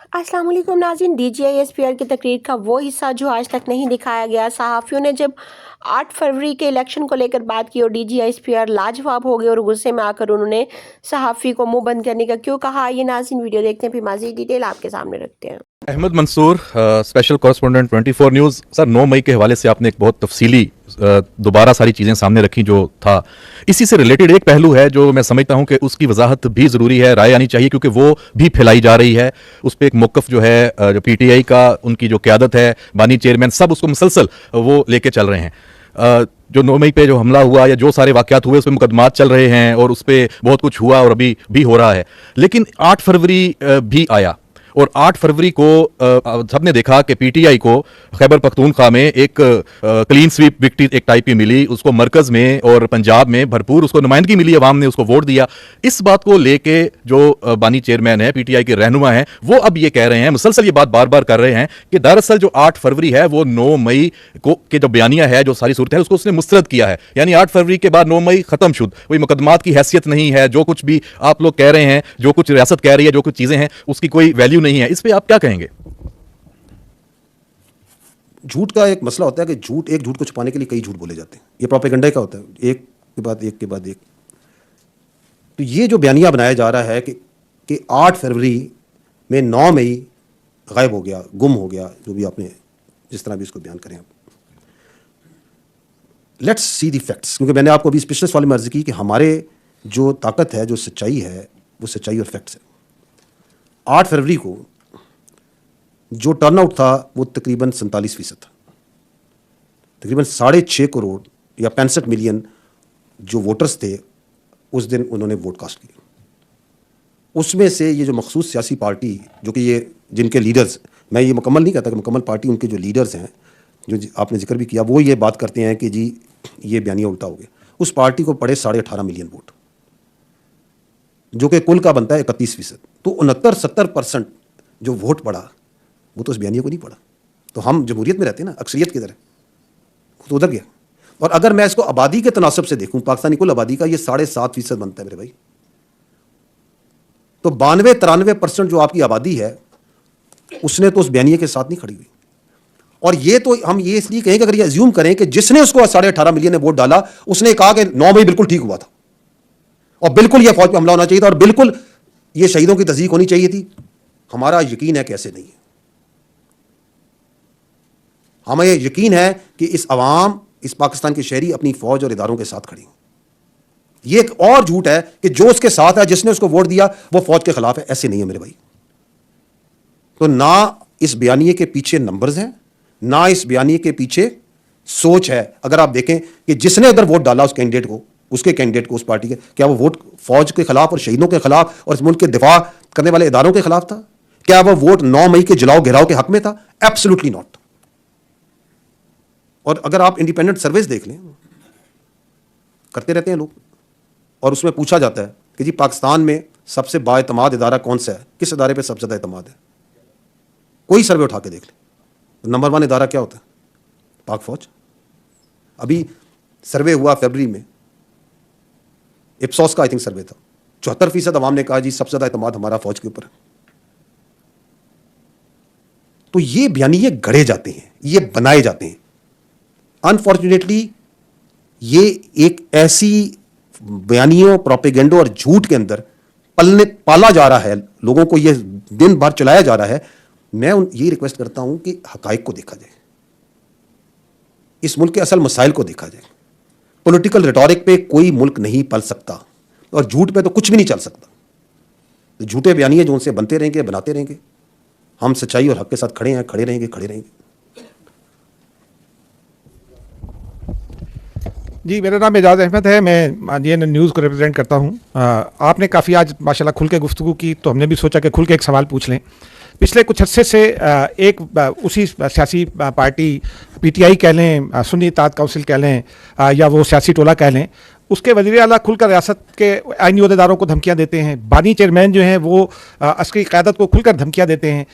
अस्सलाम वालेकुम नाज़रीन। DGISPR की तकरीर का वो हिस्सा जो आज तक नहीं दिखाया गया। सहाफ़ियों ने जब 8 फरवरी के इलेक्शन को लेकर बात की और DGISPR लाजवाब हो गए और गुस्से में आकर उन्होंने सहाफ़ी को मुंह बंद करने का क्यों कहा, ये नाज़रीन वीडियो देखते हैं, फिर मज़ीद डिटेल आपके सामने रखते हैं। Ahmed Mansoor, special correspondent 24 news. Sir, 9 मई के हवाले से आपने एक बहुत तफसीली दोबारा सारी चीज़ें सामने रखी जो था। इसी से रिलेटेड एक पहलू है जो मैं समझता हूं कि उसकी वजाहत भी ज़रूरी है, राय आनी चाहिए, क्योंकि वो भी फैलाई जा रही है। उस पर एक मौक़िफ़ जो है जो PTI का, उनकी जो क़यादत है, बानी चेयरमैन, सब उसको मुसलसल वो लेके चल रहे हैं। जो 9 मई पे जो हमला हुआ या जो सारे वाक़यात हुए उस पर मुकदमात चल रहे हैं और उस पर बहुत कुछ हुआ और अभी भी हो रहा है। लेकिन 8 फरवरी भी आया और 8 फरवरी को सबने देखा कि PTI को खैबर पख्तूनख्वा में एक क्लीन स्वीप विक्ट्री एक टाइप की मिली। उसको मरकज़ में और पंजाब में भरपूर उसको नुमाइंदगी मिली, अवाम ने उसको वोट दिया। इस बात को लेके जो बानी चेयरमैन है, PTI के रहनुमा हैं, वो अब ये कह रहे हैं, मुसलसल ये बात बार बार कर रहे हैं कि दरअसल जो 8 फरवरी है वो 9 मई को के जो बयानिया है, जो सारी सूरत है, उसको उसने मुस्तरद किया है। यानी 8 फरवरी के बाद 9 मई खत्म शुद, कोई मुकदमात की हैसियत नहीं है। जो कुछ भी आप लोग कह रहे हैं, जो कुछ रियासत कह रही है, जो कुछ चीज़ें हैं, उसकी कोई वैल्यू नहीं है। इस पे आप क्या कहेंगे? झूठ का एक मसला होता है कि एक झूठ को छुपाने के लिए कई झूठ बोले जाते हैं। ये प्रोपेगेंडा का होता है, एक के बाद एक के बाद एक। तो ये जो बयानिया बनाया जा रहा है कि 8 फरवरी में 9 मई गायब हो गया, गुम हो गया, जो भी आपने जिस तरह भी इसको बयान करें आप। लेट्स सी दी फैक्ट्स, क्योंकि मैंने आपको अभी पिछले सवाल में अर्ज की कि हमारे जो ताकत है, जो सच्चाई है, वो सच्चाई और फैक्ट्स है। 8 फरवरी को जो टर्नआउट था वो तकरीबन 47% था। तकरीबन 6.5 करोड़ या 65 मिलियन जो वोटर्स थे उस दिन उन्होंने वोट कास्ट किया। उसमें से ये जो मखसूस सियासी पार्टी, जो कि ये जिनके लीडर्स, मैं ये मुकम्मल नहीं कहता कि मुकम्मल पार्टी, उनके जो लीडर्स हैं, जो आपने जिक्र भी किया, वो ये बात करते हैं कि जी ये बयानिया उल्टा हो गया। उस पार्टी को पड़े 18.5 मिलियन वोट, जो कि कुल का बनता है 31%। तो 69-70% जो वोट पड़ा वो तो उस बयानिया को नहीं पड़ा। तो हम जमहूरियत में रहते हैं ना, अक्सरियत की तरह, वो तो उधर गया। और अगर मैं इसको आबादी के तनासब से देखूं, पाकिस्तानी कुल आबादी का ये 7.5% बनता है मेरे भाई। तो 92-93% जो आपकी आबादी है उसने तो उस बयानिया के साथ नहीं खड़ी हुई। और ये तो हम ये इसलिए कहें कि अगर ये अज्यूम करें कि जिसने उसको 18.5 मिलियन ने वोट डाला, उसने कहा कि 9 मई बिल्कुल ठीक हुआ था और बिल्कुल यह फौज पर हमला होना चाहिए था और बिल्कुल ये शहीदों की तस्दीक होनी चाहिए थी, हमारा यकीन है कि ऐसे नहीं है। हमें यकीन है कि इस अवाम, इस पाकिस्तान के शहरी अपनी फौज और इदारों के साथ खड़ी हैं। ये एक और झूठ है कि जो उसके साथ है, जिसने उसको वोट दिया, वो फौज के खिलाफ है। ऐसे नहीं है मेरे भाई। तो ना इस बयानिए के पीछे नंबर्स हैं, ना इस बयानिए के पीछे सोच है। अगर आप देखें कि जिसने अगर वोट डाला उस कैंडिडेट को, उसके कैंडिडेट को, उस पार्टी के, क्या वो वोट फौज के खिलाफ और शहीदों के खिलाफ और इस मुल्क के दिफा करने वाले इदारों के खिलाफ था? क्या वो वोट 9 मई के जलाओ घेराव के हक में था? Absolutely not. और अगर आप इंडिपेंडेंट सर्विस देख लें, करते रहते हैं लोग, और उसमें पूछा जाता है कि जी पाकिस्तान में सबसे बाएतमाद इदारा कौन सा है, किस इदारे पे सबसे ज़्यादा एतमाद है, कोई सर्वे उठा के देख लें, तो नंबर 1 इदारा क्या होता है? पाक फौज। अभी सर्वे हुआ फरवरी में, इप्सॉस का आई थिंक सर्वे था, 74% अवाम ने कहा जी सबसे ज़्यादा एतमाद हमारा फौज के ऊपर है। तो ये बयानिए गढ़े जाते हैं, ये बनाए जाते हैं। अनफॉर्चुनेटली ये एक ऐसी बयानियों, प्रोपेगेंडो और झूठ के अंदर पाला जा रहा है, लोगों को ये दिन भर चलाया जा रहा है। मैं ये रिक्वेस्ट करता हूं कि हकाइक को देखा जाए, इस मुल्क के असल मसाइल को देखा जाए। पॉलिटिकल रिटोरिक पे कोई मुल्क नहीं पल सकता और झूठ पे तो कुछ भी नहीं चल सकता। तो झूठे बयानिए जो उनसे बनते रहेंगे, बनाते रहेंगे। हम सच्चाई और हक के साथ खड़े हैं, खड़े रहेंगे, खड़े रहेंगे। जी, मेरा नाम एजाज़ अहमद है, मैं DN न्यूज़ को रिप्रेजेंट करता हूँ। आपने काफ़ी आज माशाल्लाह खुल के गुफ्तगू की, तो हमने भी सोचा कि खुल के एक सवाल पूछ लें। पिछले कुछ अरसे से एक उसी सियासी पार्टी PTI कह लें, सुन्नी इत्तेहाद काउंसिल कह लें, या वो सियासी टोला कह लें, उसके वज़ीर आला खुलकर रियासत के आईनी ओहदेदारों को धमकियाँ देते हैं। बानी चेयरमैन जो हैं वो अस्करी क़यादत को खुलकर धमकियाँ देते हैं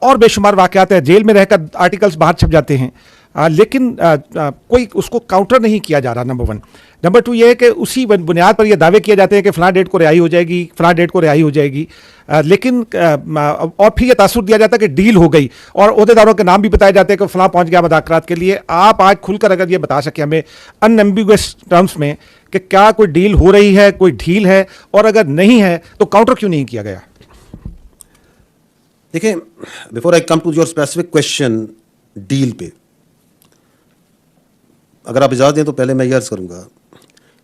और बेशुमार वाक़यात है, जेल में रहकर आर्टिकल्स बाहर छप जाते हैं। लेकिन कोई उसको काउंटर नहीं किया जा रहा, नंबर वन। नंबर टू ये है कि उसी बुनियाद पर ये दावे किए जाते हैं कि फ़लाँ डेट को रिहाई हो जाएगी, फ़लाँ डेट को रिहाई हो जाएगी, लेकिन और फिर ये तासुर दिया जाता है कि डील हो गई, और अहदेदारों के नाम भी बताए जाते हैं कि फ़लाँ पहुंच गया मुज़ाकरात के लिए। आप आज खुलकर अगर ये बता सकें हमें अनएम्बिगुअस टर्म्स में कि क्या कोई डील हो रही है, कोई ढील है, और अगर नहीं है तो काउंटर क्यों नहीं किया गया? देखिए, before I come to your specific question deal पे, अगर आप इजाज़त दें तो पहले मैं ये अर्ज़ करूँगा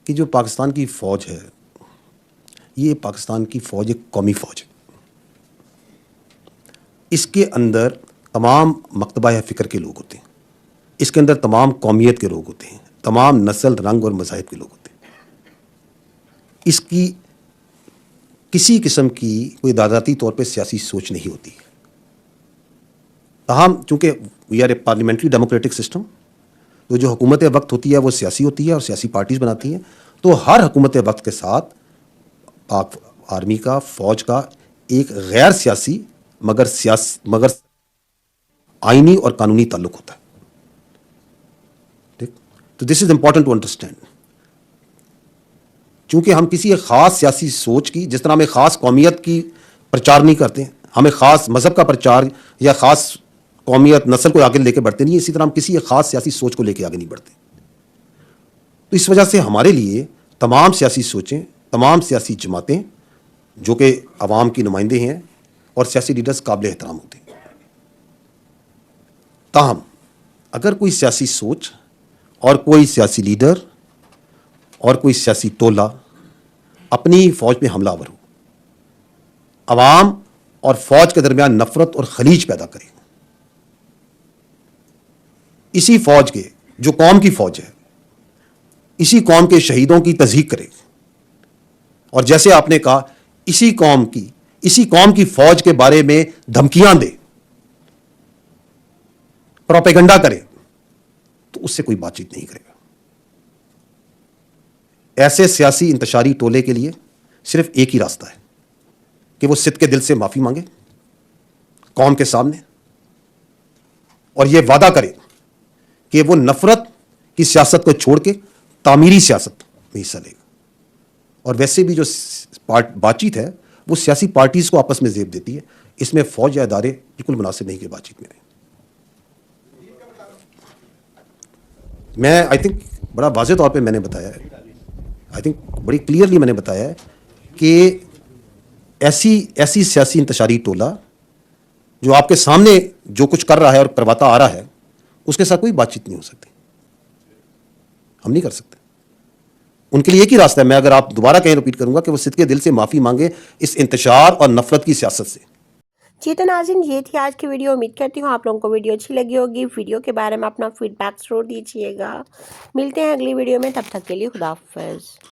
कि जो पाकिस्तान की फ़ौज है, ये पाकिस्तान की फ़ौज एक कौमी फ़ौज है। इसके अंदर तमाम मकतबा फ़िक्र के लोग होते हैं, इसके अंदर तमाम कौमियत के लोग होते हैं, तमाम नस्ल, रंग और मज़ाहिब के लोग होते हैं। इसकी किसी किस्म की कोई दादाती तौर पे सियासी सोच नहीं होती। ताहम चूँकि we are a parliamentary democratic system, तो जो हुकूमत वक्त होती है वो सियासी होती है और सियासी पार्टीज़ बनाती हैं। तो हर हुकूमत वक्त के साथ पाक आर्मी का, फ़ौज का एक गैर सियासी मगर आइनी और कानूनी ताल्लुक़ होता है। ठीक, तो this is important to understand. चूँकि हम किसी एक ख़ास सियासी सोच की, जिस तरह हम एक ख़ास कौमियत की प्रचार नहीं करते, हम एक ख़ास मज़हब का प्रचार या ख़ास कौमियत नस्ल को आगे लेके बढ़ते नहीं, इसी तरह हम किसी एक ख़ास सियासी सोच को लेके आगे नहीं बढ़ते। तो इस वजह से हमारे लिए तमाम सियासी सोचें, तमाम सियासी जमातें जो कि अवाम की नुमाइंदे हैं और सियासी लीडर्स काबिल एहतराम होते हैं। ताहम अगर कोई सियासी सोच और कोई सियासी लीडर और कोई सियासी टोला अपनी फ़ौज पे हमलावर हो, अवाम और फ़ौज के दरमियान नफ़रत और खलीज पैदा करे, इसी फ़ौज के, जो कौम की फ़ौज है, इसी कौम के शहीदों की तज़हीक करे, और जैसे आपने कहा इसी कौम की फ़ौज के बारे में धमकियां दे, प्रोपेगेंडा करे, तो उससे कोई बातचीत नहीं करेगा। ऐसे सियासी इंतशारी टोले के लिए सिर्फ एक ही रास्ता है कि वो सिद्क़ के दिल से माफ़ी मांगे कौम के सामने, और ये वादा करे कि वो नफ़रत की सियासत को छोड़ के तामीरी सियासत में हिस्सा लेगा। और वैसे भी जो बातचीत है वो सियासी पार्टीज़ को आपस में ज़ेब देती है, इसमें फ़ौज या इदारे बिल्कुल मुनासिब नहीं कि बातचीत में आए। मैं आई थिंक बड़ा वाज़ेह तौर पे मैंने बताया है, आई थिंक बड़ी क्लियरली मैंने बताया है कि ऐसी सियासी इंतशारी टोला जो आपके सामने जो कुछ कर रहा है और करवाता आ रहा है, उसके साथ कोई बातचीत नहीं हो सकती, हम नहीं कर सकते। उनके लिए एक ही रास्ता है, मैं अगर आप दोबारा कहीं रिपीट करूंगा, कि वो सिद्क़ के दिल से माफ़ी मांगे इस इंतशार और नफ़रत की सियासत से। जी तो नाज़रीन, ये थी आज की वीडियो। उम्मीद करती हूँ आप लोगों को वीडियो अच्छी लगी होगी। वीडियो के बारे में अपना फीडबैक ज़रूर दीजिएगा। मिलते हैं अगली वीडियो में, तब तक के लिए खुदा हाफ़िज़।